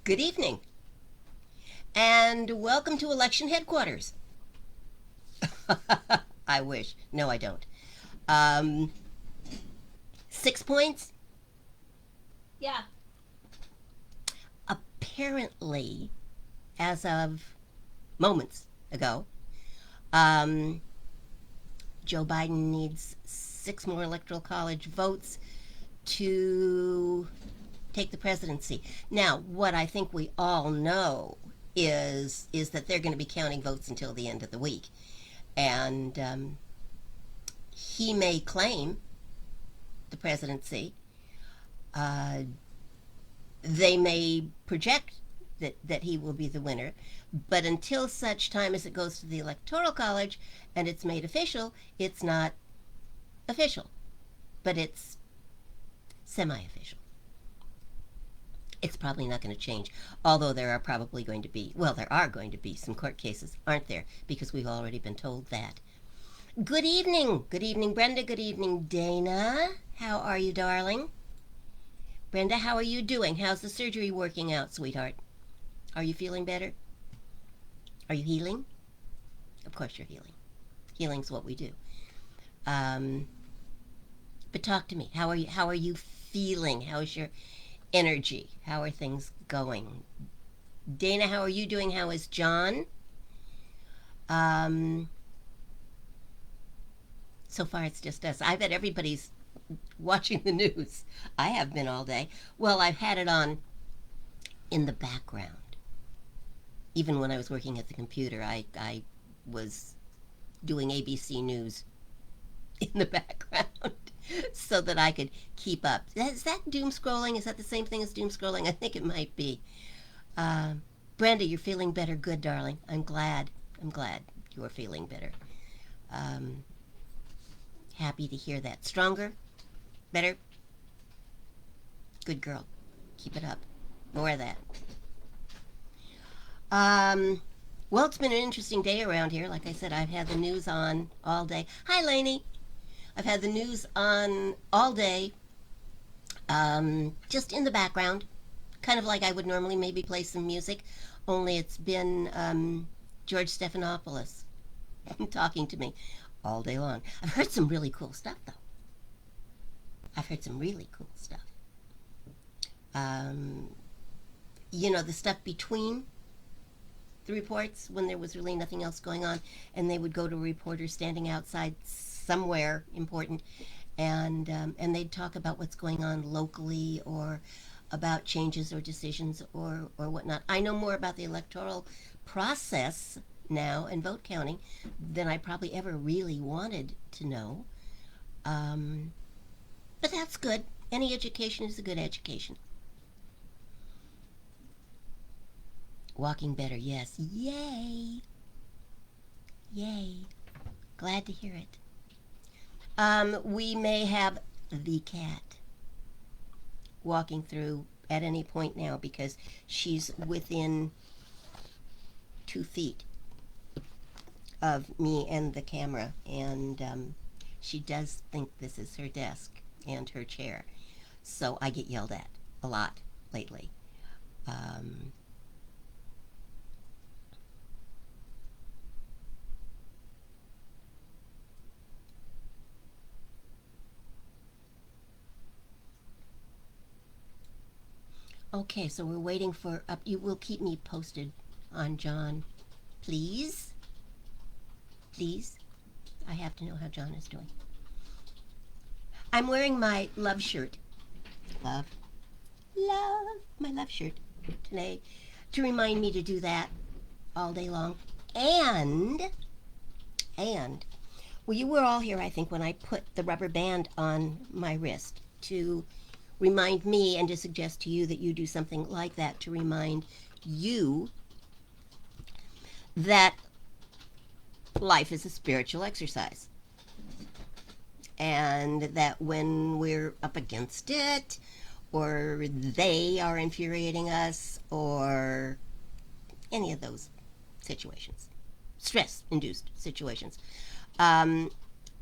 Good evening, and welcome to election headquarters. I wish. No, I don't. Um, 6 points? Yeah. Apparently, as of moments ago, um, Joe Biden needs 6 more electoral college votes to take the presidency. Now, what I think we all know is that they're going to be counting votes until the end of the week, and he may claim the presidency. Uh, they may project that he will be the winner, but until such time as it goes to the Electoral College and it's made official, it's not official, but it's semi official. It's probably not going to change, although there are probably going to be, well, there are going to be some court cases, aren't there? Because we've already been told that. Good evening. Good evening, Brenda. Good evening, Dana. How are you, darling? Brenda, how are you doing? How's the surgery working out, sweetheart? Are you feeling better? Are you healing? Of course you're healing. Healing's what we do. Um, but talk to me. How are you? How are you feeling? How's your energy? How are things going? Dana, how are you doing? How is John? Um, so far it's just us. I bet everybody's watching the news. I have been all day. Well, I've had it on in the background. Even when I was working at the computer, I was doing ABC News in the background so that I could keep up. Is that doom scrolling? Is that the same thing as doom scrolling? I think it might be. Uh, Brenda, you're feeling better. Good, darling. I'm glad. I'm glad you're feeling better. Um, Happy to hear that. Stronger? Better? Good girl. Keep it up. More of that. Um, well, it's been an interesting day around here. Like I said, I've had the news on all day. Hi, Lainey. I've had the news on all day, just in the background, kind of like I would normally maybe play some music, only it's been George Stephanopoulos talking to me all day long. I've heard some really cool stuff, though. I've heard some really cool stuff. Um, the stuff between the reports when there was really nothing else going on, and they would go to a reporter standing outside somewhere important, and they'd talk about what's going on locally or about changes or decisions or whatnot. I know more about the electoral process now and vote counting than I probably ever really wanted to know. Um, but that's good. Any education is a good education. Walking better, yes. Yay! Yay. Glad to hear it. We may have the cat walking through at any point now because she's within 2 feet of me and the camera, and she does think this is her desk and her chair. So I get yelled at a lot lately. Um, okay, so we're waiting for up. You will keep me posted on John, please. Please. I have to know how John is doing. I'm wearing my love shirt. Love. Love. My love shirt today to remind me to do that all day long. And, well, you were all here, I think, when I put the rubber band on my wrist to remind me and to suggest to you that you do something like that to remind you that life is a spiritual exercise. And that when we're up against it, or they are infuriating us, or any of those situations, stress induced situations, um,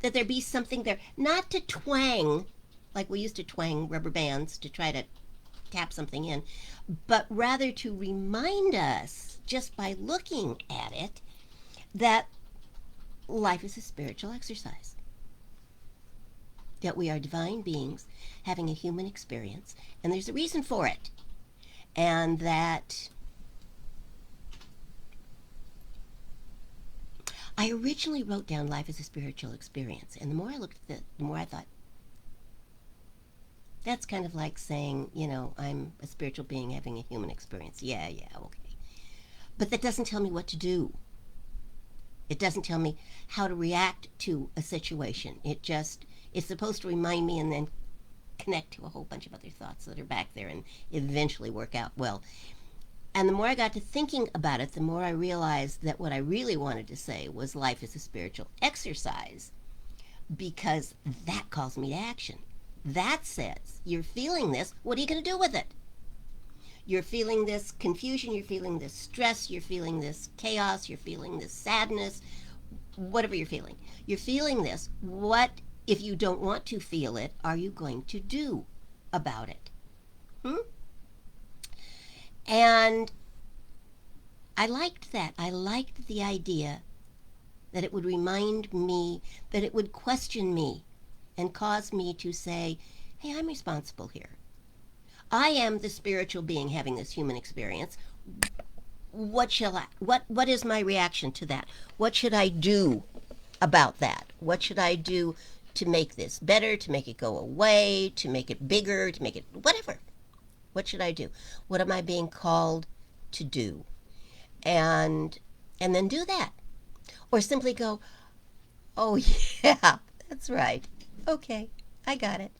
that there be something there, not to twang like we used to twang rubber bands to try to tap something in, but rather to remind us, just by looking at it, that life is a spiritual exercise. That we are divine beings having a human experience, and there's a reason for it. And that I originally wrote down life as a spiritual experience, and the more I looked at it, the more I thought, that's kind of like saying, I'm a spiritual being having a human experience. Yeah, okay. But that doesn't tell me what to do. It doesn't tell me how to react to a situation. It's supposed to remind me and then connect to a whole bunch of other thoughts that are back there and eventually work out well. And the more I got to thinking about it, the more I realized that what I really wanted to say was life is a spiritual exercise, because that calls me to action. That says, you're feeling this, what are you going to do with it? You're feeling this confusion, you're feeling this stress, you're feeling this chaos, you're feeling this sadness, whatever you're feeling. You're feeling this. What, if you don't want to feel it, are you going to do about it? And I liked that. I liked the idea that it would remind me, that it would question me and cause me to say, hey, I'm responsible here. I am the spiritual being having this human experience. What is my reaction to that? What should I do about that? What should I do to make this better, to make it go away, to make it bigger, to make it whatever? What should I do? What am I being called to do? And then do that. Or simply go, oh yeah, that's right. Okay, I got it.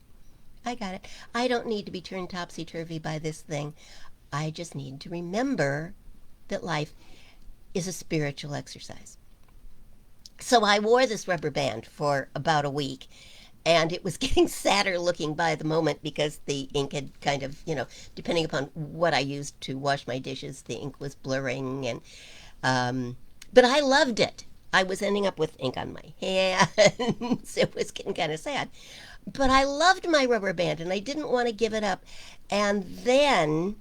I don't need to be turned topsy-turvy by this thing. I just need to remember that life is a spiritual exercise. So I wore this rubber band for about a week, and it was getting sadder looking by the moment because the ink had kind of, depending upon what I used to wash my dishes, the ink was blurring. But I loved it. I was ending up with ink on my hands. It was getting kind of sad. But I loved my rubber band, and I didn't want to give it up. And then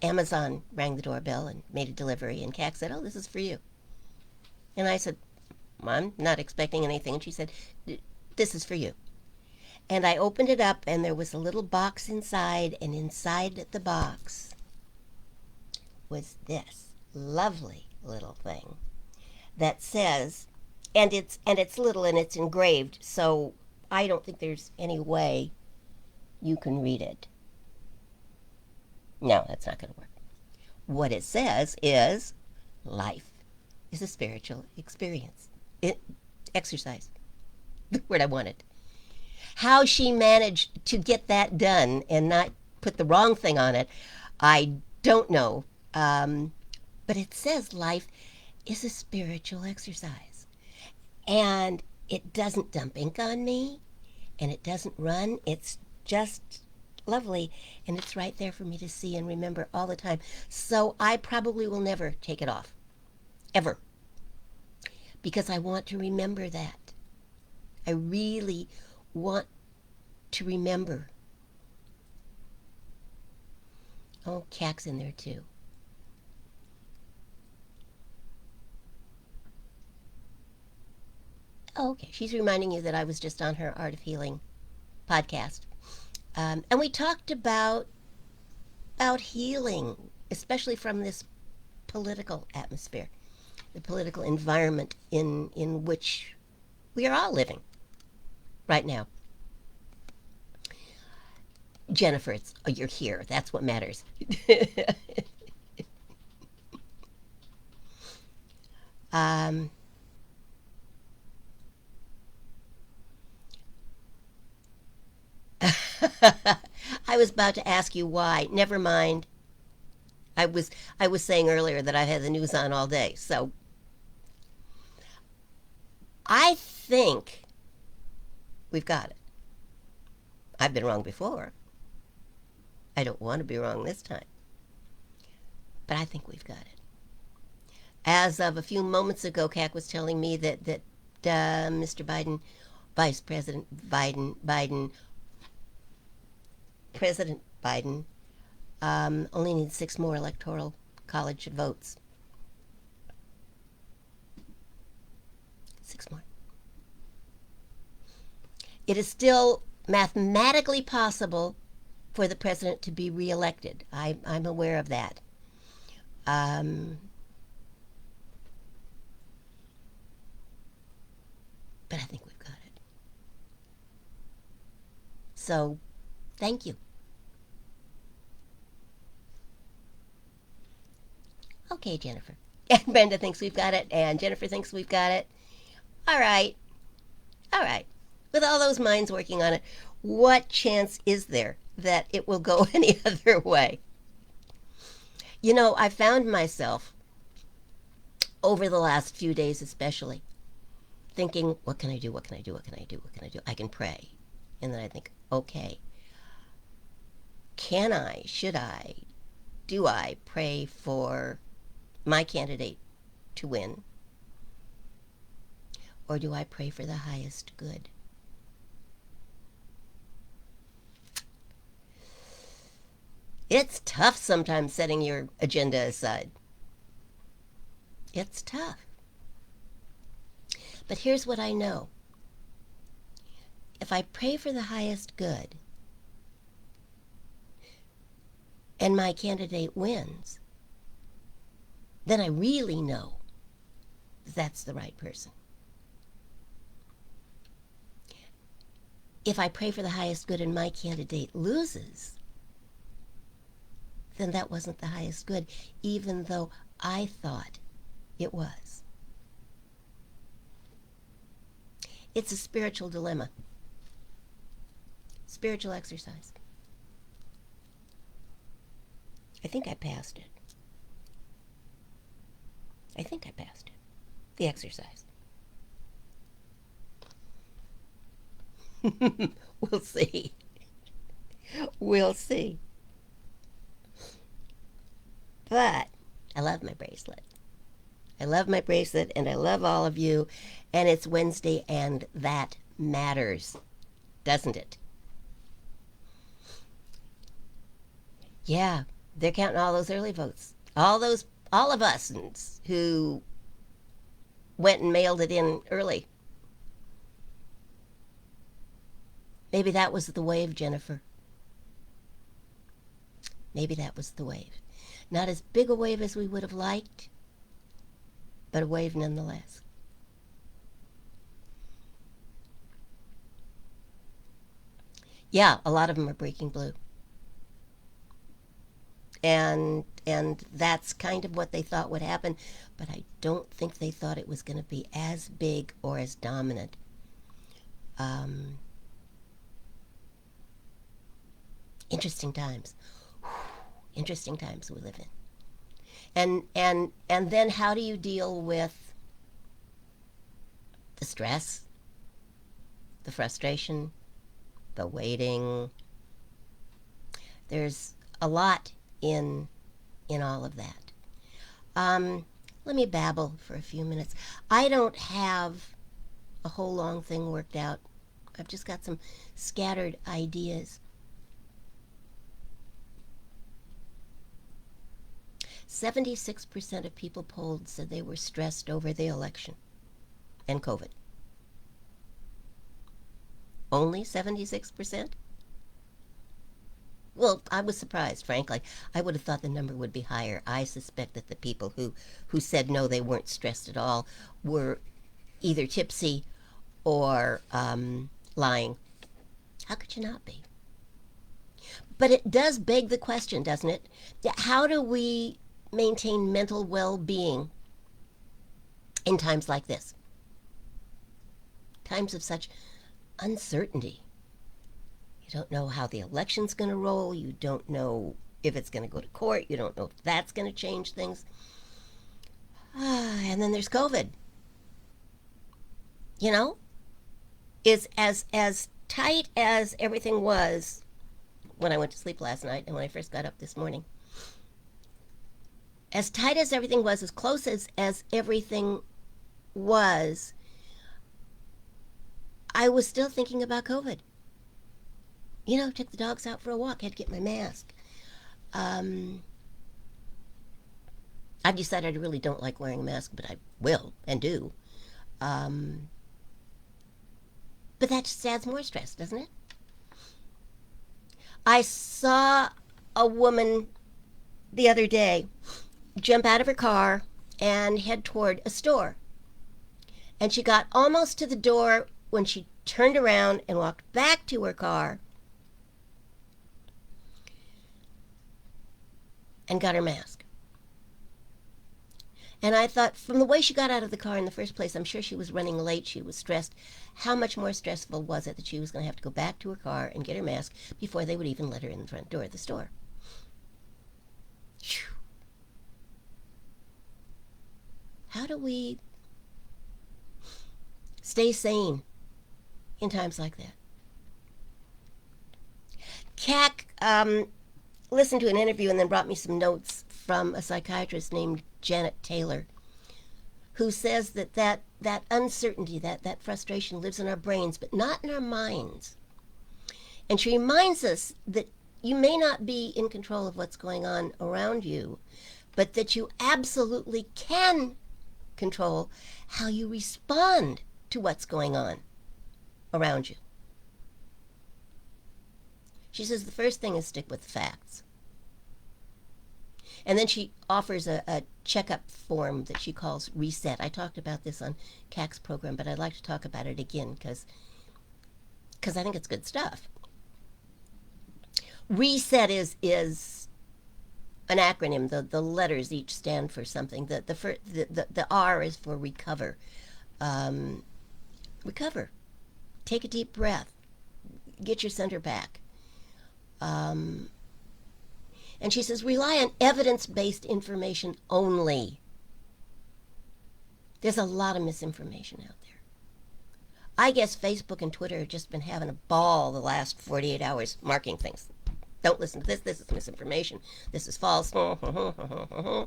Amazon rang the doorbell and made a delivery, and Kat said, oh, this is for you. And I said, I'm not expecting anything. And she said, this is for you. And I opened it up, and there was a little box inside, and inside the box was this lovely little thing that says, and it's little and it's engraved, so I don't think there's any way you can read it. No, that's not going to work. What it says is, life is a spiritual experience. Exercise. The word I wanted. How she managed to get that done and not put the wrong thing on it, I don't know. But it says life is a spiritual exercise. And it doesn't dump ink on me, and it doesn't run. It's just lovely, and it's right there for me to see and remember all the time. So I probably will never take it off, ever, because I want to remember that. I really want to remember. Oh, Kak's in there too. Oh, okay. She's reminding you that I was just on her Art of Healing podcast. And we talked about healing, especially from this political atmosphere, the political environment in which we are all living right now. Jennifer, you're here. That's what matters. um, I was about to ask you why. Never mind. I was saying earlier that I've had the news on all day. So I think we've got it. I've been wrong before. I don't want to be wrong this time. But I think we've got it. As of a few moments ago, Kat was telling me that Mr. Biden, Vice President Biden President Biden only needs 6 more electoral college votes. 6 more. It is still mathematically possible for the president to be reelected. I'm aware of that. Um, but I think we've got it. So, thank you. Okay, Jennifer. And Brenda thinks we've got it, and Jennifer thinks we've got it. All right. All right. With all those minds working on it, what chance is there that it will go any other way? You know, I found myself over the last few days, especially, thinking, what can I do? What can I do? What can I do? What can I do? I can pray. And then I think, okay, can I, should I, do I pray for my candidate to win? Or do I pray for the highest good? It's tough sometimes setting your agenda aside. It's tough. But here's what I know. If I pray for the highest good and my candidate wins, then I really know that's the right person. If I pray for the highest good and my candidate loses, then that wasn't the highest good, even though I thought it was. It's a spiritual dilemma. Spiritual exercise. I think I passed it. I think I passed it. The exercise. We'll see. We'll see. But I love my bracelet. I love my bracelet and I love all of you. And it's Wednesday and that matters, doesn't it? Yeah, they're counting all those early votes. All of us who went and mailed it in early. Maybe that was the wave, Jennifer. Maybe that was the wave. Not as big a wave as we would have liked, but a wave nonetheless. Yeah, a lot of them are breaking blue. And that's kind of what they thought would happen, but I don't think they thought it was going to be as big or as dominant. Interesting times. Interesting times we live in. And then how do you deal with the stress, the frustration, the waiting? There's a lot in all of that. Let me babble for a few minutes. I don't have a whole long thing worked out. I've just got some scattered ideas. 76% of people polled said they were stressed over the election and COVID. Only 76%? Well, I was surprised, frankly. I would have thought the number would be higher. I suspect that the people who said no, they weren't stressed at all, were either tipsy or lying. How could you not be? But it does beg the question, doesn't it? How do we maintain mental well-being in times like this? Times of such uncertainty. You don't know how the election's going to roll. You don't know if it's going to go to court. You don't know if that's going to change things. And then there's COVID. You know, is as tight as everything was when I went to sleep last night and when I first got up this morning. As tight as everything was, as close as everything was, I was still thinking about COVID. Took the dogs out for a walk, had to get my mask. Um, I've decided I really don't like wearing a mask, but I will and do. Um, but that just adds more stress, doesn't it? I saw a woman the other day jump out of her car and head toward a store. And she got almost to the door when she turned around and walked back to her car and got her mask. And I thought, from the way she got out of the car in the first place, I'm sure she was running late, she was stressed. How much more stressful was it that she was going to have to go back to her car and get her mask before they would even let her in the front door of the store? Whew. How do we stay sane in times like that? CAC listened to an interview and then brought me some notes from a psychiatrist named Janet Taylor, who says that uncertainty, that frustration lives in our brains, but not in our minds. And she reminds us that you may not be in control of what's going on around you, but that you absolutely can control how you respond to what's going on around you. She says the first thing is stick with the facts. And then she offers a checkup form that she calls Reset. I talked about this on CAC's program, but I'd like to talk about it again because I think it's good stuff. Reset is an acronym. The letters each stand for something. The R is for recover. Recover. Take a deep breath. Get your center back. And she says, rely on evidence-based information only. There's a lot of misinformation out there. I guess Facebook and Twitter have just been having a ball the last 48 hours marking things. Don't listen to this. This is misinformation. This is false. I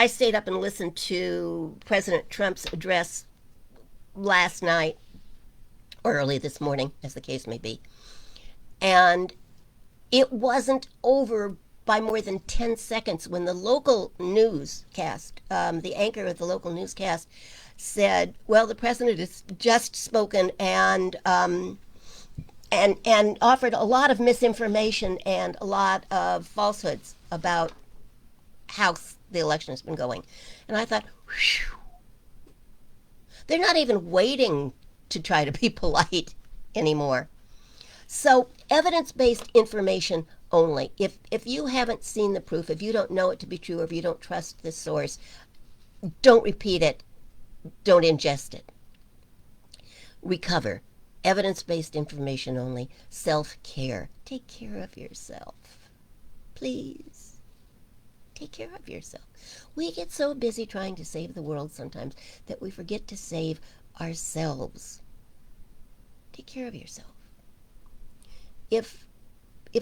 stayed up and listened to President Trump's address last night, or early this morning, as the case may be. And it wasn't over by more than 10 seconds when the local newscast, the anchor of the local newscast, said, well, the president has just spoken and offered a lot of misinformation and a lot of falsehoods about how the election has been going. And I thought, whew, they're not even waiting to try to be polite anymore. So evidence-based information only. If you haven't seen the proof, if you don't know it to be true, or if you don't trust this source, don't repeat it. Don't ingest it. Recover. Evidence-based information only. Self-care. Take care of yourself. Please. Take care of yourself. We get so busy trying to save the world sometimes that we forget to save ourselves. Take care of yourself. If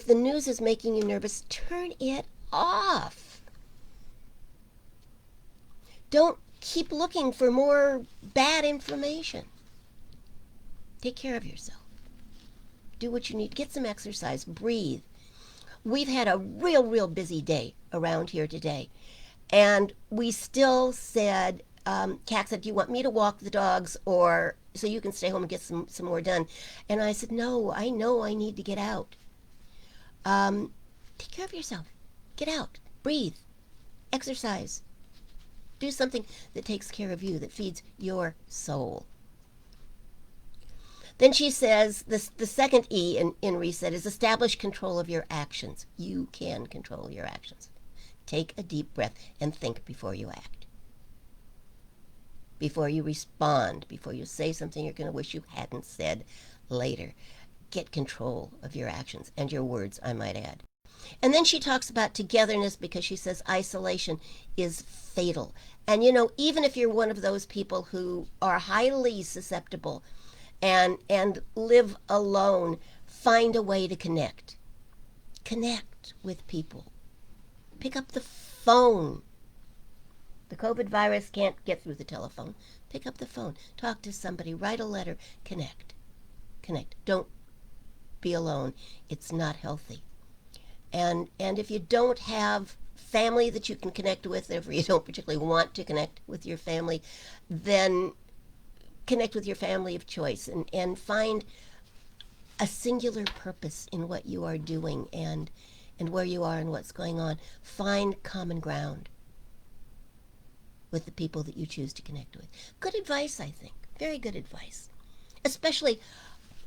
the news is making you nervous, turn it off. Don't keep looking for more bad information. Take care of yourself. Do what you need. Get some exercise. Breathe. We've had a real busy day around here today. And we still said, CAC said, do you want me to walk the dogs or so you can stay home and get some more done? And I said, no, I know I need to get out. Take care of yourself. Get out. Breathe. Exercise. Do something that takes care of you, that feeds your soul. Then she says the second E in Reset is establish control of your actions. You can control your actions. Take a deep breath and think before you act. Before you respond, before you say something you're going to wish you hadn't said later. Get control of your actions and your words, I might add. And then she talks about togetherness because she says isolation is fatal. And even if you're one of those people who are highly susceptible and live alone, find a way to connect. Connect with people. Pick up the phone. The COVID virus can't get through the telephone. Pick up the phone. Talk to somebody. Write a letter. Connect. Don't be alone. It's not healthy. And if you don't have family that you can connect with, if you don't particularly want to connect with your family, then connect with your family of choice and find a singular purpose in what you are doing and where you are and what's going on. Find common ground with the people that you choose to connect with. Good advice, I think. Very good advice. Especially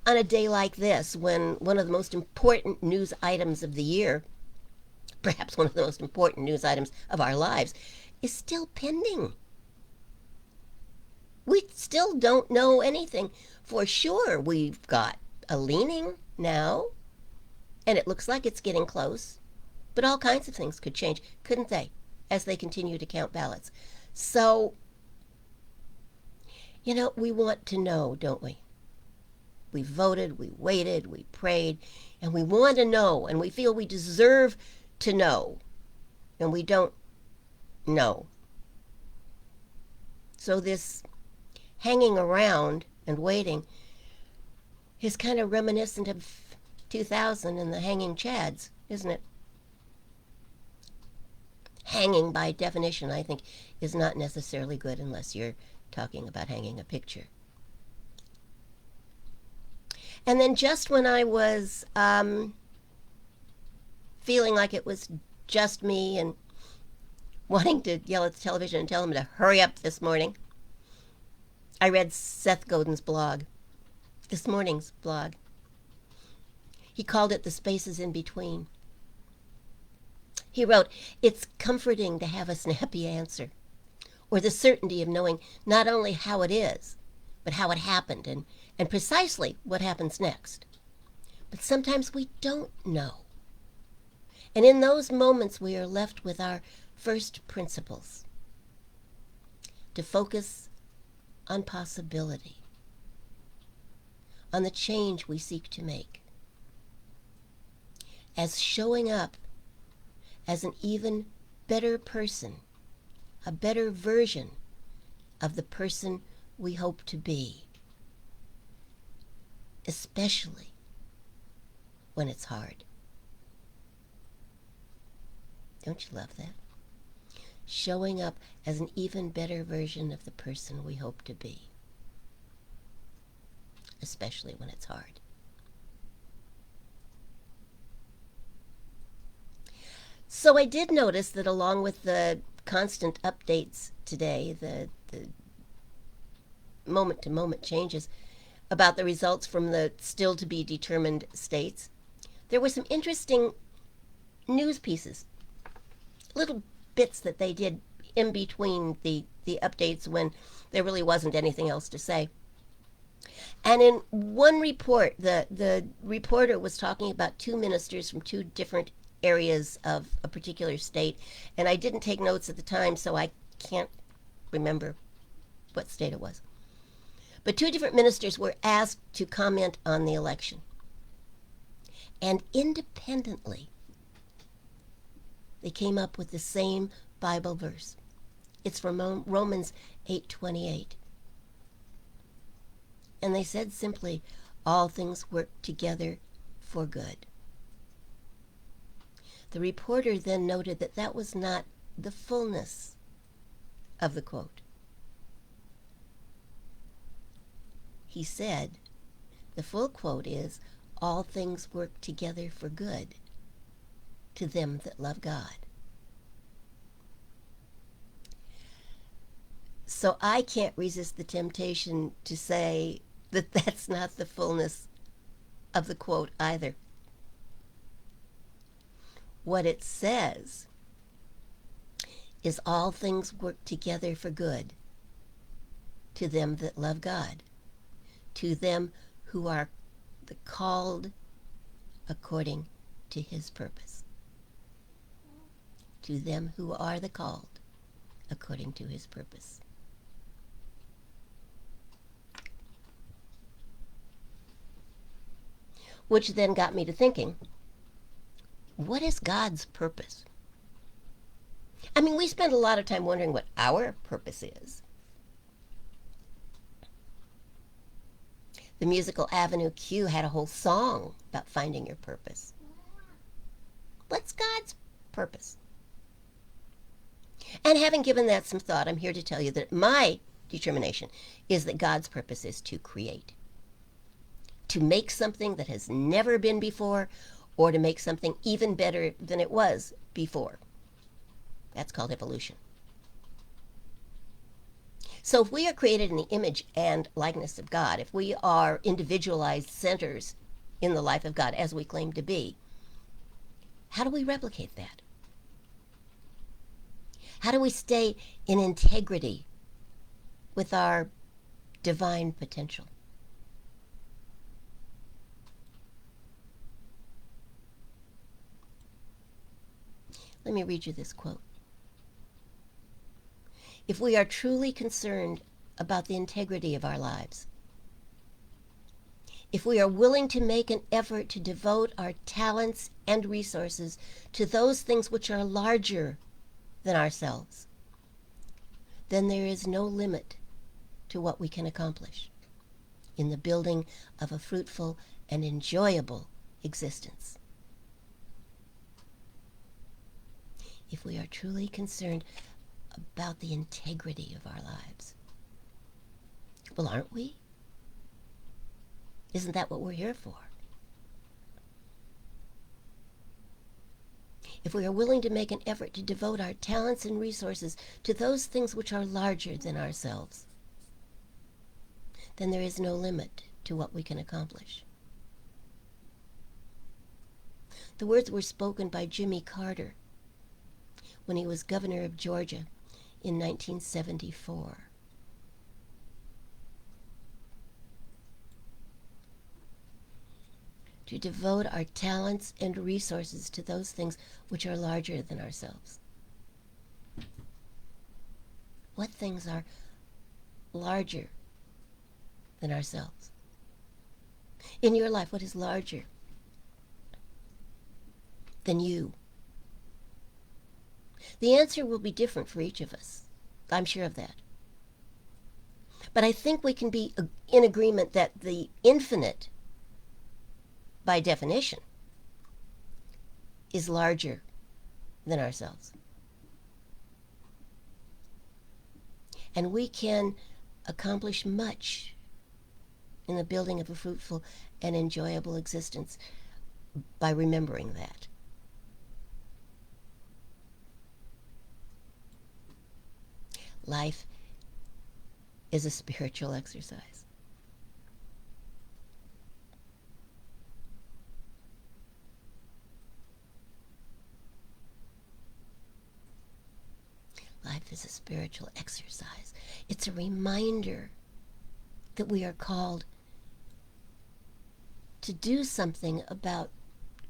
on a day like this when one of the most important news items of the year, perhaps one of the most important news items of our lives, is still pending. We still don't know anything for sure. We've got a leaning now, and it looks like it's getting close, but all kinds of things could change, couldn't they, as they continue to count ballots? So, we want to know, don't we? We voted, we waited, we prayed, and we want to know, and we feel we deserve to know, and we don't know. So this hanging around and waiting is kind of reminiscent of 2000 and the hanging chads, isn't it? Hanging, by definition, I think, is not necessarily good unless you're talking about hanging a picture. And then just when I was feeling like it was just me and wanting to yell at the television and tell them to hurry up this morning, I read Seth Godin's blog, this morning's blog. He called it The Spaces in Between. He wrote, "It's comforting to have a snappy answer, or the certainty of knowing not only how it is, but how it happened and precisely what happens next. But sometimes we don't know. And in those moments we are left with our first principles, to focus on possibility, on the change we seek to make, as showing up as an even better person, a better version of the person we hope to be, especially when it's hard." Don't you love that? Showing up as an even better version of the person we hope to be, especially when it's hard. So I did notice that along with the constant updates today, the moment-to-moment changes about the results from the still-to-be-determined states, there were some interesting news pieces, little bits that they did in between the updates when there really wasn't anything else to say. And in one report, the reporter was talking about two ministers from two different areas of a particular state, and I didn't take notes at the time, so I can't remember what state it was. But two different ministers were asked to comment on the election. And independently, they came up with the same Bible verse. It's from Romans 8:28. And they said simply, all things work together for good. The reporter then noted that that was not the fullness of the quote. He said, the full quote is, all things work together for good to them that love God. So I can't resist the temptation to say that that's not the fullness of the quote either. What it says is all things work together for good to them that love God, to them who are the called according to his purpose. To them who are the called according to his purpose. Which then got me to thinking, what is God's purpose? I mean, we spend a lot of time wondering what our purpose is. The musical Avenue Q had a whole song about finding your purpose. What's God's purpose? And having given that some thought, I'm here to tell you that my determination is that God's purpose is to create, to make something that has never been before, or to make something even better than it was before. That's called evolution. So if we are created in the image and likeness of God, if we are individualized centers in the life of God, as we claim to be, how do we replicate that? How do we stay in integrity with our divine potential? Let me read you this quote. If we are truly concerned about the integrity of our lives, if we are willing to make an effort to devote our talents and resources to those things which are larger than ourselves, then there is no limit to what we can accomplish in the building of a fruitful and enjoyable existence. If we are truly concerned about the integrity of our lives. Well, aren't we? Isn't that what we're here for? If we are willing to make an effort to devote our talents and resources to those things which are larger than ourselves, then there is no limit to what we can accomplish. The words were spoken by Jimmy Carter when he was governor of Georgia in 1974. To devote our talents and resources to those things which are larger than ourselves. What things are larger than ourselves? In your life, what is larger than you? The answer will be different for each of us. I'm sure of that. But I think we can be in agreement that the infinite, by definition, is larger than ourselves. And we can accomplish much in the building of a fruitful and enjoyable existence by remembering that. Life is a spiritual exercise. Life is a spiritual exercise. It's a reminder that we are called to do something about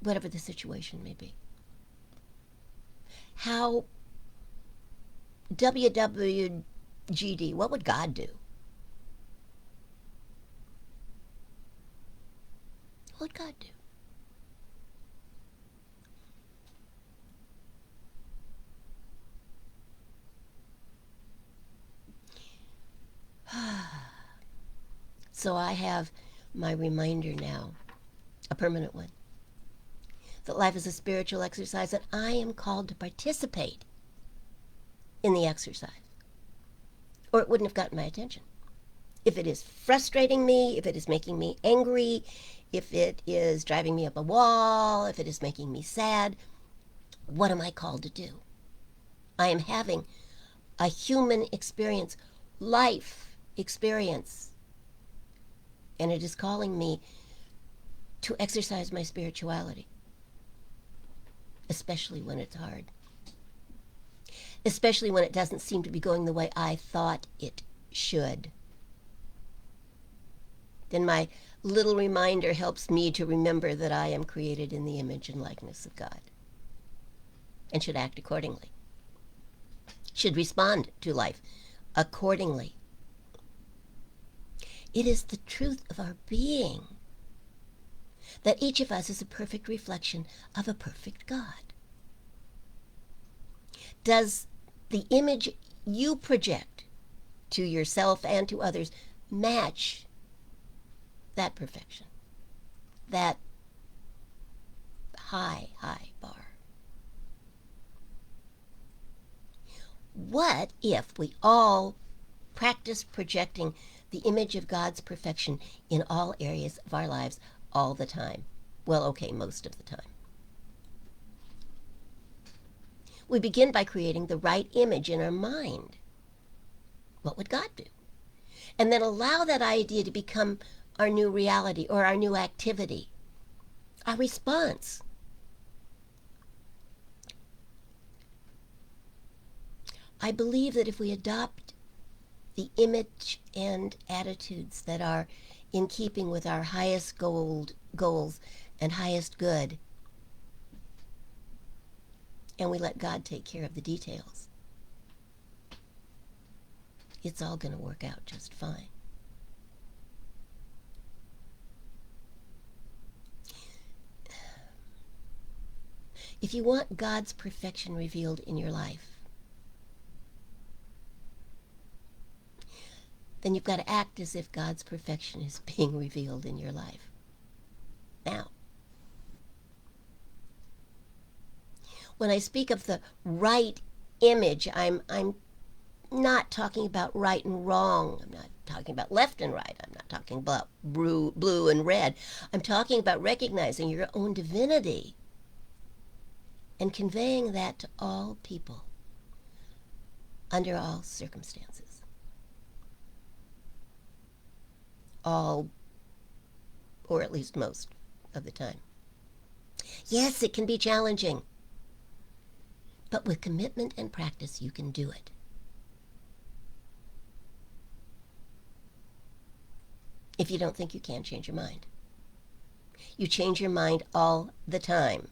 whatever the situation may be. How WWGD, what would God do? What would God do? So I have my reminder now, a permanent one, that life is a spiritual exercise and I am called to participate in the exercise, or it wouldn't have gotten my attention. If it is frustrating me, if it is making me angry, if it is driving me up a wall, if it is making me sad, what am I called to do? I am having a human experience, life experience, and it is calling me to exercise my spirituality, especially when it's hard. Especially when it doesn't seem to be going the way I thought it should. Then my little reminder helps me to remember that I am created in the image and likeness of God and should act accordingly, should respond to life accordingly. It is the truth of our being that each of us is a perfect reflection of a perfect God. Does the image you project to yourself and to others match that perfection, that high, high bar. What if we all practice projecting the image of God's perfection in all areas of our lives all the time? Well, okay, most of the time. We begin by creating the right image in our mind. What would God do? And then allow that idea to become our new reality or our new activity, our response. I believe that if we adopt the image and attitudes that are in keeping with our highest goals and highest good, and we let God take care of the details, it's all going to work out just fine. If you want God's perfection revealed in your life, then you've got to act as if God's perfection is being revealed in your life. Now, when I speak of the right image, I'm not talking about right and wrong. I'm not talking about left and right. I'm not talking about blue and red. I'm talking about recognizing your own divinity and conveying that to all people under all circumstances. All, or at least most of the time. Yes, it can be challenging, but with commitment and practice, you can do it. If you don't think you can, change your mind. You change your mind all the time.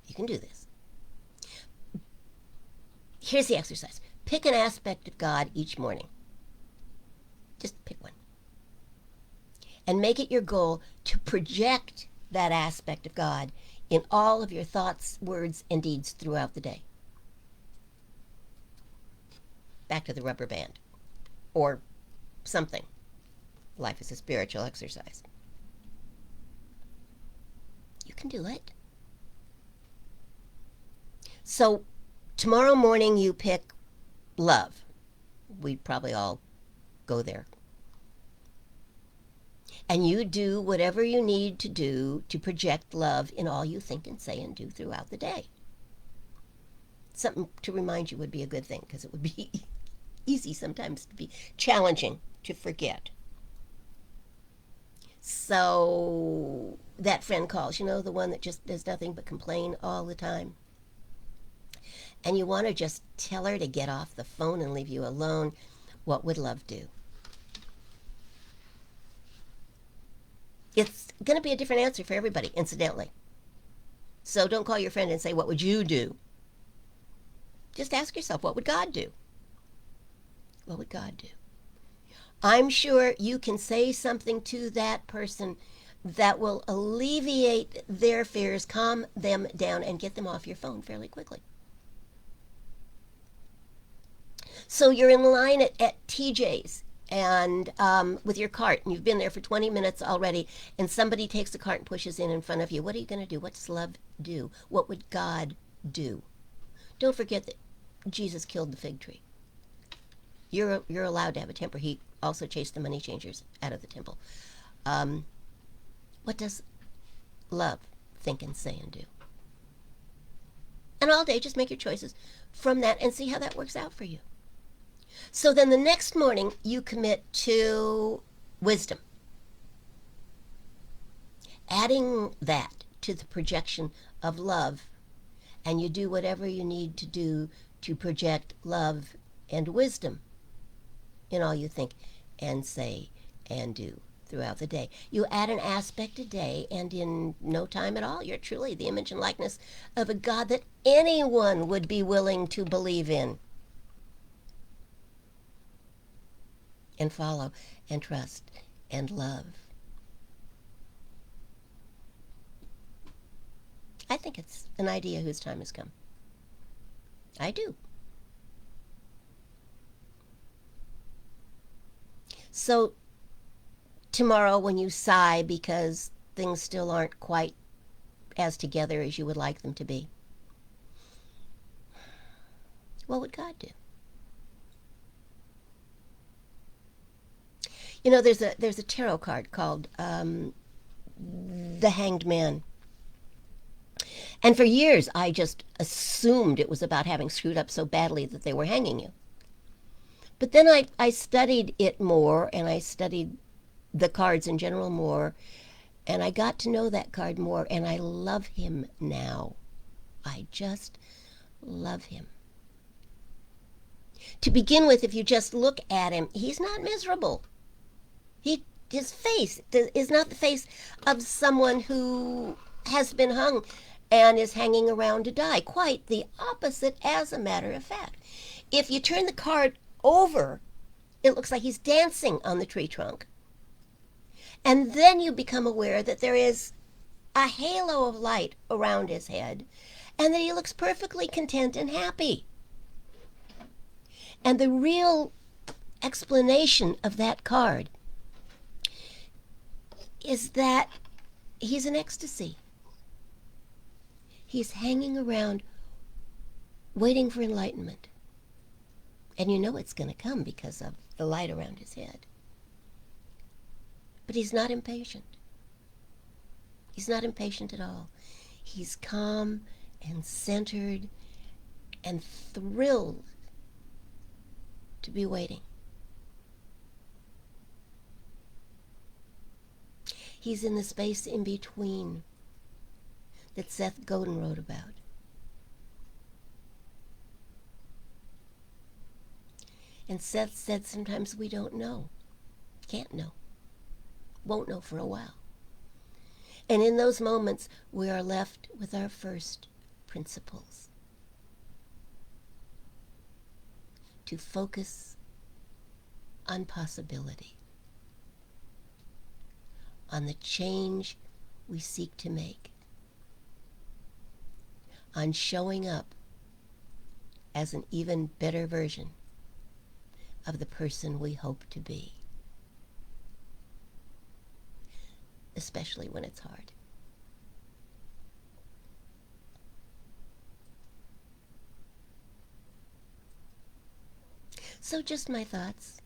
You can do this. Here's the exercise. Pick an aspect of God each morning. Just pick one. And make it your goal to project that aspect of God in all of your thoughts, words, and deeds throughout the day. Back to the rubber band. Or something. Life is a spiritual exercise. You can do it. So tomorrow morning you pick love. We'd probably all go there. And you do whatever you need to do to project love in all you think and say and do throughout the day. Something to remind you would be a good thing, because it would be easy sometimes to be challenging to forget. So that friend calls, the one that just does nothing but complain all the time. And you want to just tell her to get off the phone and leave you alone. What would love do? It's going to be a different answer for everybody, incidentally. So don't call your friend and say, what would you do? Just ask yourself, what would God do? What would God do? I'm sure you can say something to that person that will alleviate their fears, calm them down, and get them off your phone fairly quickly. So you're in line at TJ's and with your cart, and you've been there for 20 minutes already, and somebody takes the cart and pushes in front of you. What are you going to do? What does love do? What would God do? Don't forget that Jesus killed the fig tree. You're allowed to have a temper. He also chased the money changers out of the temple. What does love think and say and do? And all day, just make your choices from that and see how that works out for you. So then the next morning, you commit to wisdom. Adding that to the projection of love, and you do whatever you need to do to project love and wisdom in all you think and say and do throughout the day. You add an aspect a day, and in no time at all, you're truly the image and likeness of a God that anyone would be willing to believe in and follow and trust and love. I think it's an idea whose time has come. I do. So tomorrow when you sigh because things still aren't quite as together as you would like them to be? What would God do? You know, there's a tarot card called the Hanged Man. And for years, I just assumed it was about having screwed up so badly that they were hanging you. But then I studied it more, and I studied the cards in general more, and I got to know that card more, and I love him now. I just love him. To begin with, if you just look at him, he's not miserable. His face is not the face of someone who has been hung and is hanging around to die. Quite the opposite, as a matter of fact. If you turn the card over, it looks like he's dancing on the tree trunk. And then you become aware that there is a halo of light around his head and that he looks perfectly content and happy. And the real explanation of that card is that he's in ecstasy. He's hanging around waiting for enlightenment. And you know it's going to come because of the light around his head. But he's not impatient. He's not impatient at all. He's calm and centered and thrilled to be waiting. He's in the space in between that Seth Godin wrote about. And Seth said sometimes we don't know, can't know, won't know for a while. And in those moments, we are left with our first principles. To focus on possibility, on the change we seek to make, on showing up as an even better version of the person we hope to be, especially when it's hard. So just my thoughts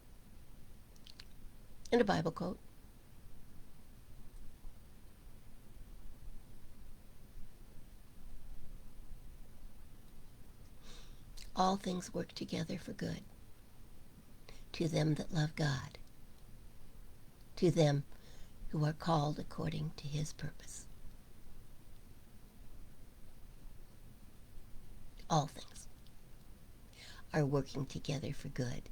and a Bible quote. All things work together for good to them that love God, to them who are called according to his purpose. All things are working together for good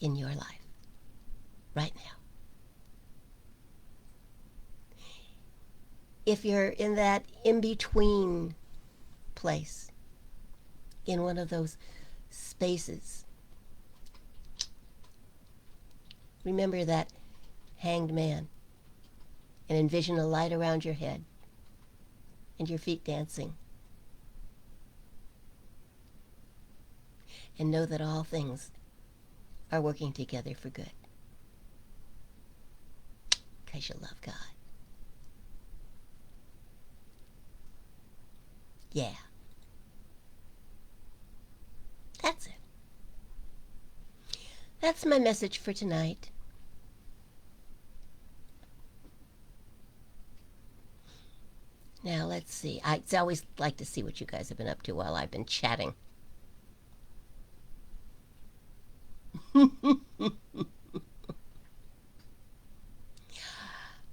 in your life right now. If you're in that in-between place, in one of those spaces, remember that hanged man and envision a light around your head and your feet dancing. And know that all things are working together for good. Because you love God. Yeah. That's it. That's my message for tonight. Now let's see. I always like to see what you guys have been up to while I've been chatting.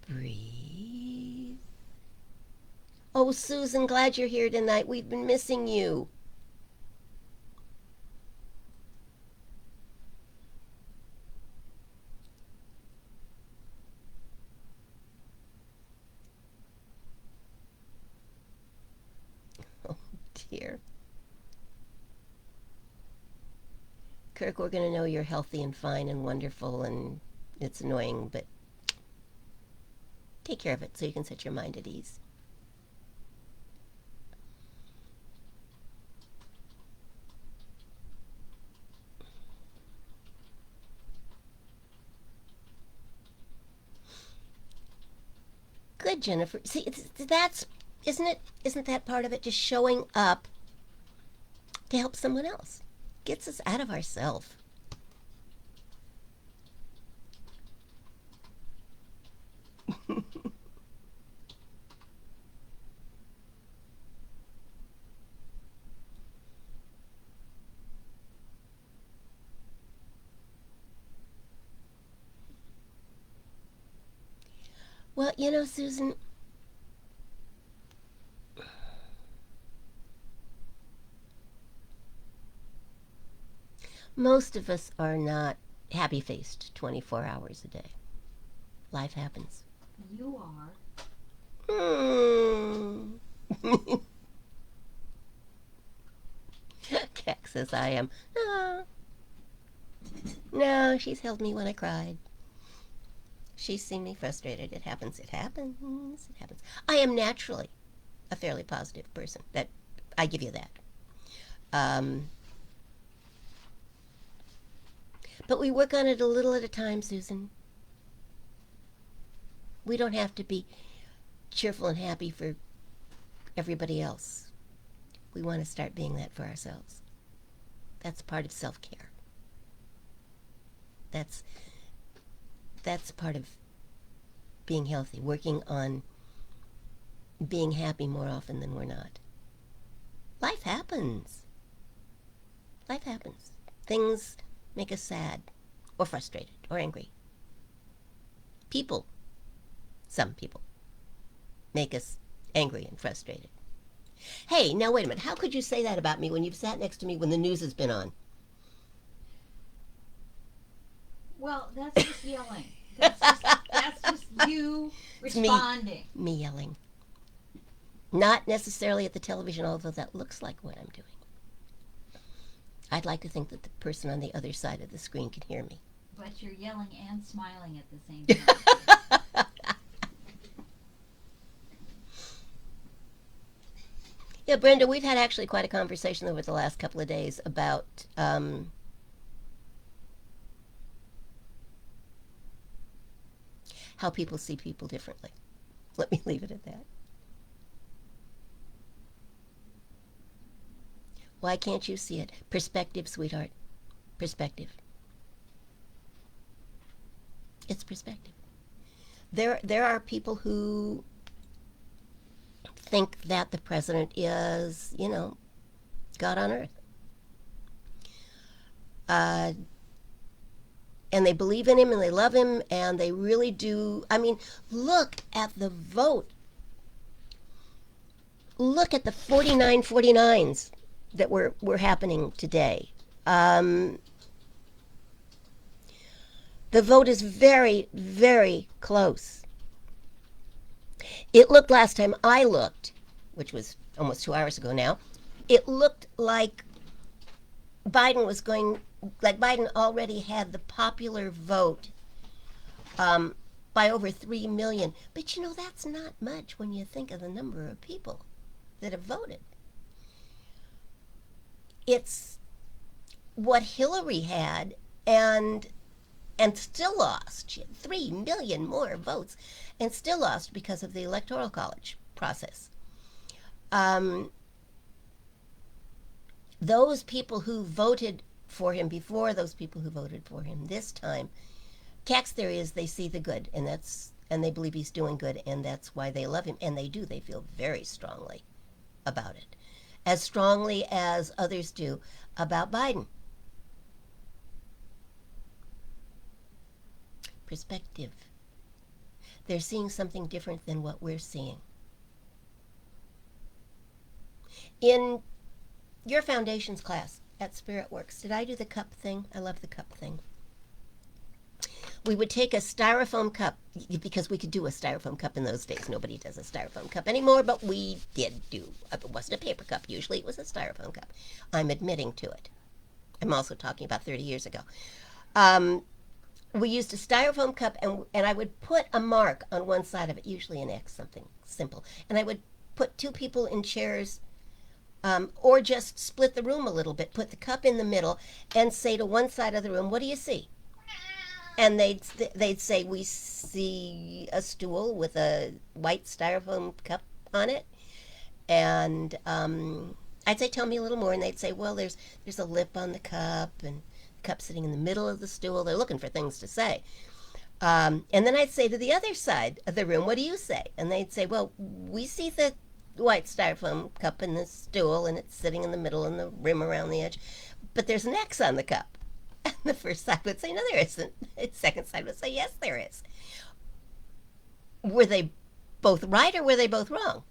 Breathe. Oh, Susan, glad you're here tonight. We've been missing you. Oh, dear. Kirk, we're going to know you're healthy and fine and wonderful, and it's annoying, but take care of it so you can set your mind at ease. Jennifer. See, that's isn't it? Isn't that part of it? Just showing up to help someone else gets us out of ourselves. Well, Susan, most of us are not happy faced 24 hours a day. Life happens. You are. Mm. Keck says I am. No, no, she's held me when I cried. She's seen me frustrated. It happens. It happens. It happens. I am naturally a fairly positive person. That I give you that. Um, but we work on it a little at a time, Susan. We don't have to be cheerful and happy for everybody else. We want to start being that for ourselves. That's part of self-care. That's part of being healthy, working on being happy more often than we're not. Life happens. Life happens. Things make us sad or frustrated or angry. People, some people, make us angry and frustrated. Hey, now wait a minute. How could you say that about me when you've sat next to me when the news has been on? Well, that's just yelling. That's just you responding. Me yelling. Not necessarily at the television, although that looks like what I'm doing. I'd like to think that the person on the other side of the screen can hear me. But you're yelling and smiling at the same time. Yeah, Brenda, we've had actually quite a conversation over the last couple of days about how people see people differently. Let me leave it at that. Why can't you see it? Perspective, sweetheart. Perspective. It's perspective. There are people who think that the president is, God on earth. And they believe in him and they love him and they really do. I mean, look at the vote. Look at the 49-49s that were happening today. The vote is very, very close. It looked last time I looked, which was almost 2 hours ago now, it looked like Biden already had the popular vote by over 3 million. But that's not much when you think of the number of people that have voted. It's what Hillary had and still lost. She had 3 million more votes and still lost because of the Electoral College process. Those people who voted for him before, those people who voted for him this time, Cack's theory is they see the good, and they believe he's doing good, and that's why they love him, and they do. They feel very strongly about it, as strongly as others do about Biden. Perspective. They're seeing something different than what we're seeing. In your foundations class at Spirit Works, did I do the cup thing? I love the cup thing. We would take a styrofoam cup, because we could do a styrofoam cup in those days. Nobody does a styrofoam cup anymore, but we did do. It wasn't a paper cup. Usually it was a styrofoam cup. I'm admitting to it. I'm also talking about 30 years ago. We used a styrofoam cup, and I would put a mark on one side of it, usually an X, something simple. And I would put 2 people in chairs, or just split the room a little bit, put the cup in the middle, and say to one side of the room, what do you see? And they'd say we see a stool with a white styrofoam cup on it, and I'd say, tell me a little more, and they'd say, well, there's a lip on the cup, and the cup sitting in the middle of the stool. They're looking for things to say. And then I'd say to the other side of the room, what do you say? And they'd say, well, we see the white styrofoam cup in the stool, and it's sitting in the middle and the rim around the edge, but there's an X on the cup. And the first side would say, no, there isn't. The second side would say, yes, there is. Were they both right or were they both wrong?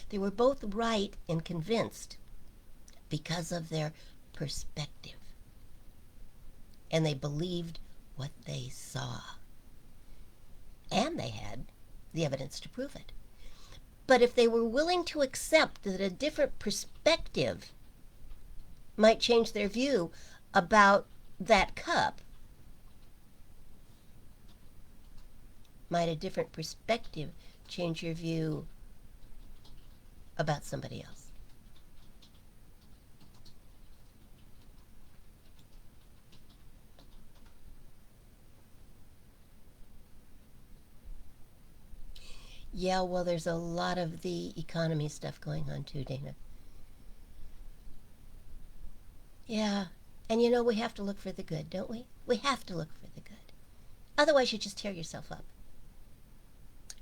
They were both right and convinced because of their perspective. And they believed what they saw. And they had the evidence to prove it. But if they were willing to accept that a different perspective might change their view about that cup, might a different perspective change your view about somebody else? Yeah, well, there's a lot of the economy stuff going on too, Dana. Yeah, and you know, we have to look for the good, don't we? We have to look for the good. Otherwise, you just tear yourself up.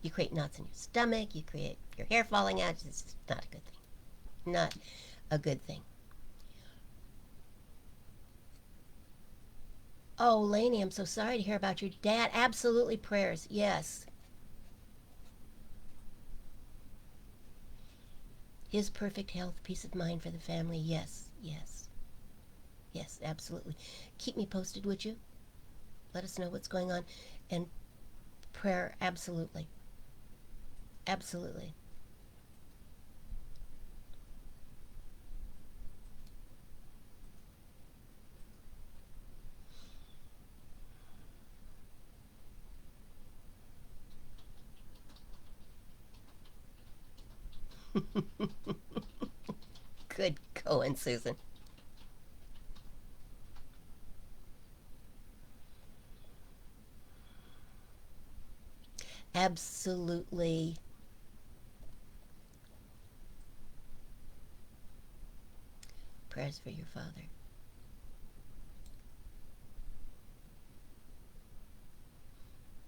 You create knots in your stomach, you create your hair falling out. It's not a good thing. Not a good thing. Oh, Lainey, I'm so sorry to hear about your dad. Absolutely prayers. Yes. His perfect health, peace of mind for the family. Yes, yes, yes, absolutely. Keep me posted, would you? Let us know what's going on. And prayer, absolutely. Absolutely. Good going, Susan. Absolutely. Prayers for your father.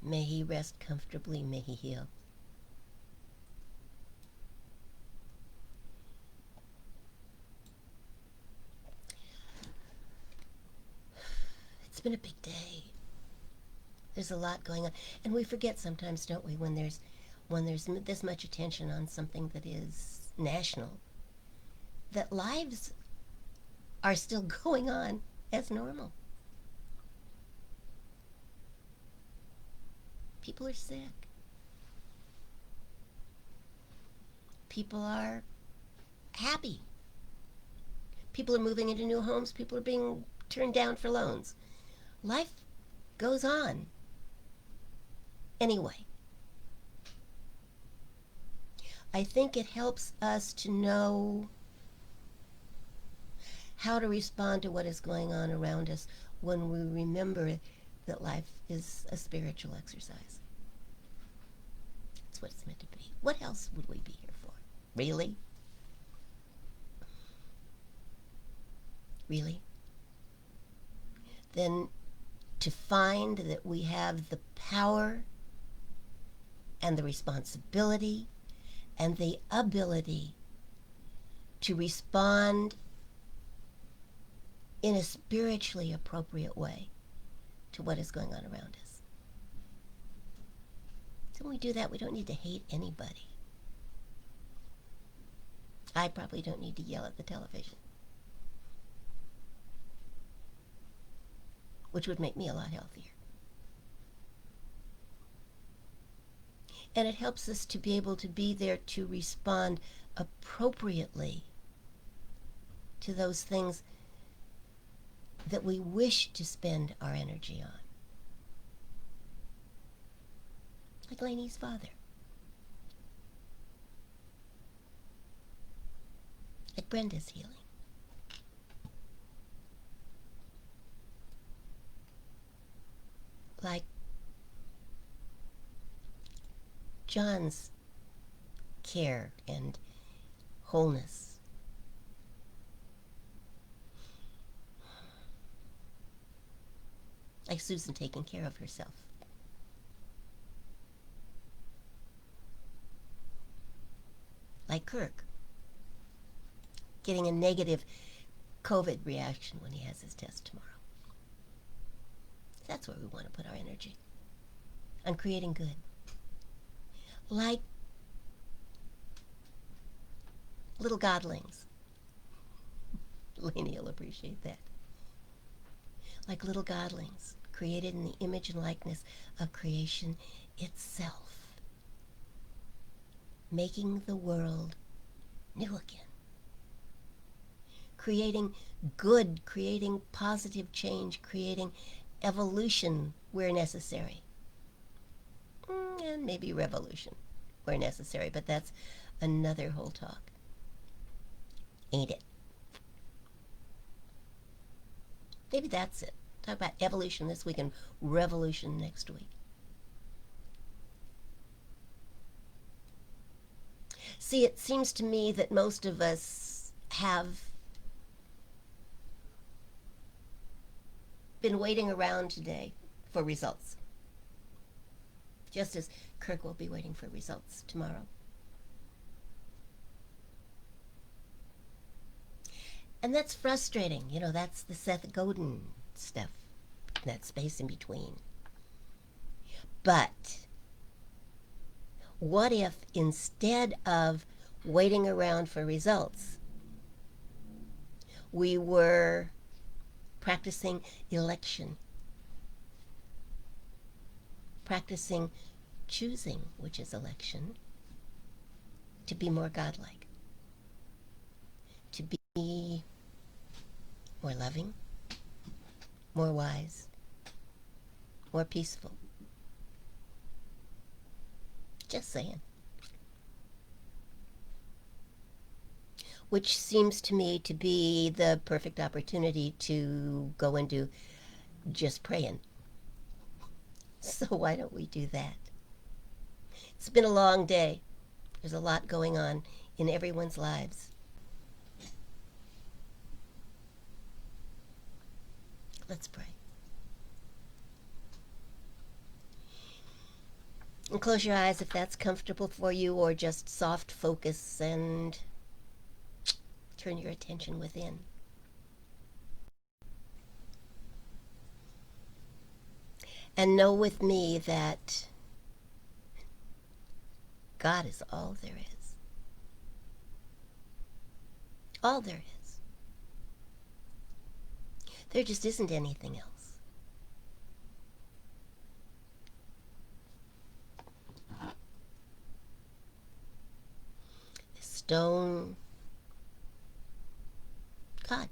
May he rest comfortably. May he heal. It's been a big day. There's a lot going on, and we forget sometimes, don't we, when there's this much attention on something that is national, that lives are still going on as normal. People are sick. People are happy. People are moving into new homes. People are being turned down for loans. Life goes on. Anyway, I think it helps us to know how to respond to what is going on around us when we remember that life is a spiritual exercise. That's what it's meant to be. What else would we be here for? Really? Really? Then to find that we have the power and the responsibility and the ability to respond in a spiritually appropriate way to what is going on around us. So when we do that, we don't need to hate anybody. I probably don't need to yell at the television, which would make me a lot healthier. And it helps us to be able to be there to respond appropriately to those things that we wish to spend our energy on. Like Lainey's father. Like Brenda's healing. like John's care and wholeness. Like Susan taking care of herself. Like Kirk getting a negative COVID reaction when he has his test tomorrow. That's where we want to put our energy, on creating good. Like little godlings. Lainey will appreciate that. Like little godlings, created in the image and likeness of creation itself, making the world new again. Creating good, creating positive change, creating evolution where necessary. And maybe revolution where necessary, but that's another whole talk. Ain't it? Maybe that's it. Talk about evolution this week and revolution next week. See, it seems to me that most of us have been waiting around today for results, just as Kirk will be waiting for results tomorrow. And that's frustrating. You know, that's the Seth Godin stuff, that space in between. But what if instead of waiting around for results, we were practicing election, practicing choosing, which is election, to be more godlike, to be more loving, more wise, more peaceful. Just saying. Which seems to me to be the perfect opportunity to go into just praying. So why don't we do that? It's been a long day. There's a lot going on in everyone's lives. Let's pray. And close your eyes if that's comfortable for you, or just soft focus and turn your attention within. And know with me that God is all there is. All there is. There just isn't anything else. This stone, God.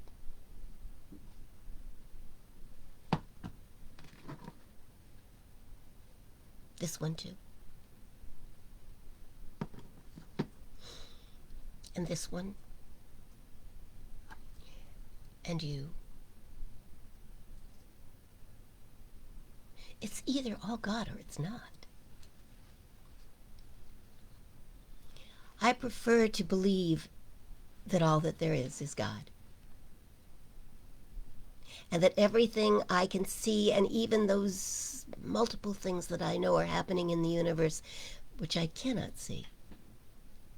This one too. And this one. And you. It's either all God or it's not. I prefer to believe that all that there is God. And that everything I can see, and even those multiple things that I know are happening in the universe, which I cannot see,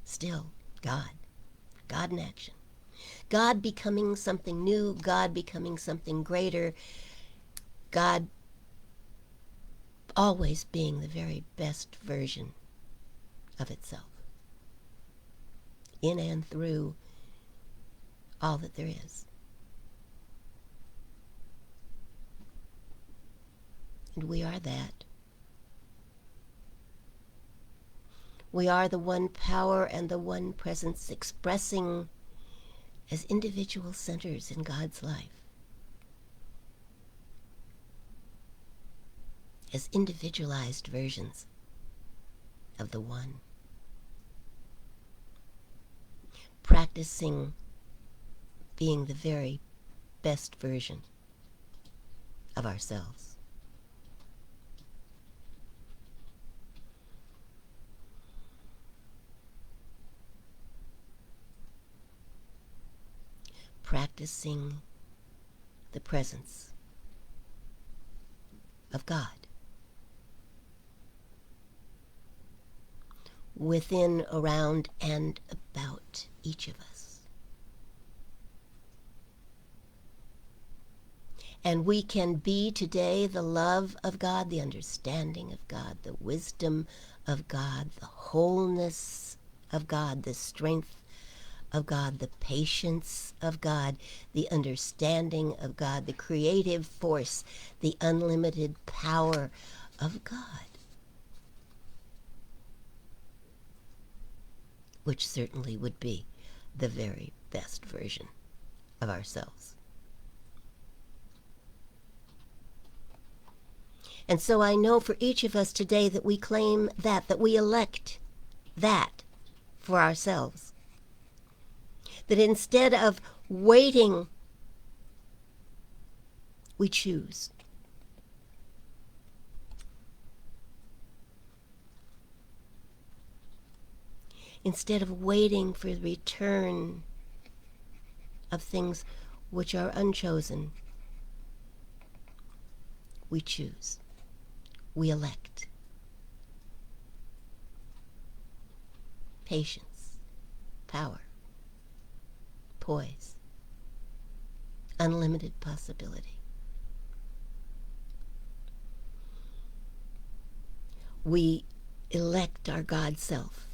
still God. God in action. God becoming something new, God becoming something greater, God always being the very best version of itself, in and through all that there is. And we are that. We are the one power and the one presence expressing as individual centers in God's life, as individualized versions of the one, practicing being the very best version of ourselves. practicing the presence of God within, around, and about each of us. And we can be today the love of God, the understanding of God, the wisdom of God, the wholeness of God, the strength of God, the patience of God, the understanding of God, the creative force, the unlimited power of God, which certainly would be the very best version of ourselves. And so I know for each of us today that we claim that we elect that for ourselves. That instead of waiting, we choose. Instead of waiting for the return of things which are unchosen, we choose. We elect. Patience, power, poise, unlimited possibility. We elect our God self.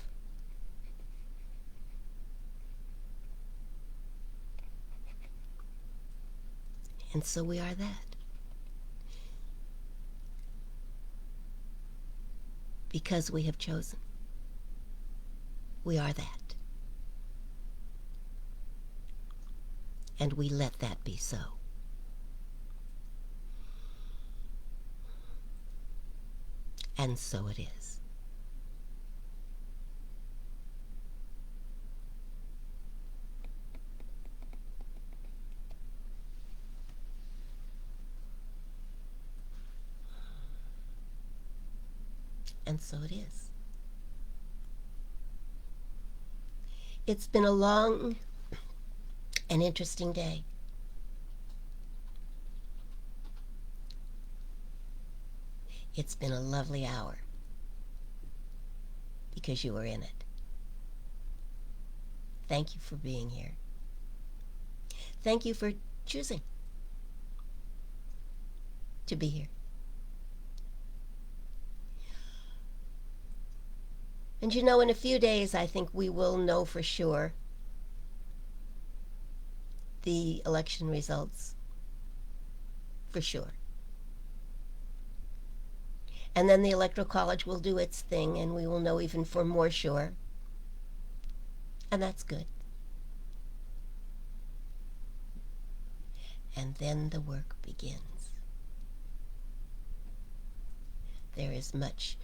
And so we are that. Because we have chosen. We are that. And we let that be so. And so it is. And so it is. It's been a long and interesting day. It's been a lovely hour because you were in it. Thank you for being here. Thank you for choosing to be here. And you know, in a few days, I think we will know for sure the election results. For sure. And then the Electoral College will do its thing, and we will know even for more sure. And that's good. And then the work begins. There is much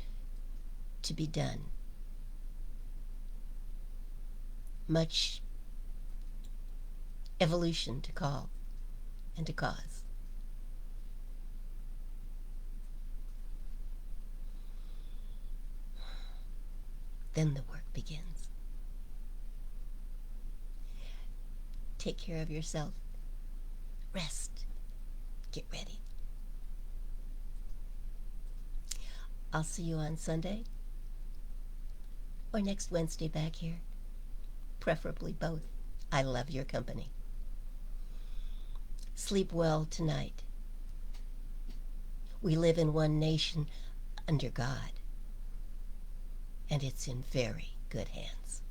to be done. Much evolution to call and to cause. Then the work begins. Take care of yourself. Rest. Get ready. I'll see you on Sunday or next Wednesday back here. Preferably both. I love your company. Sleep well tonight. We live in one nation under God, and it's in very good hands.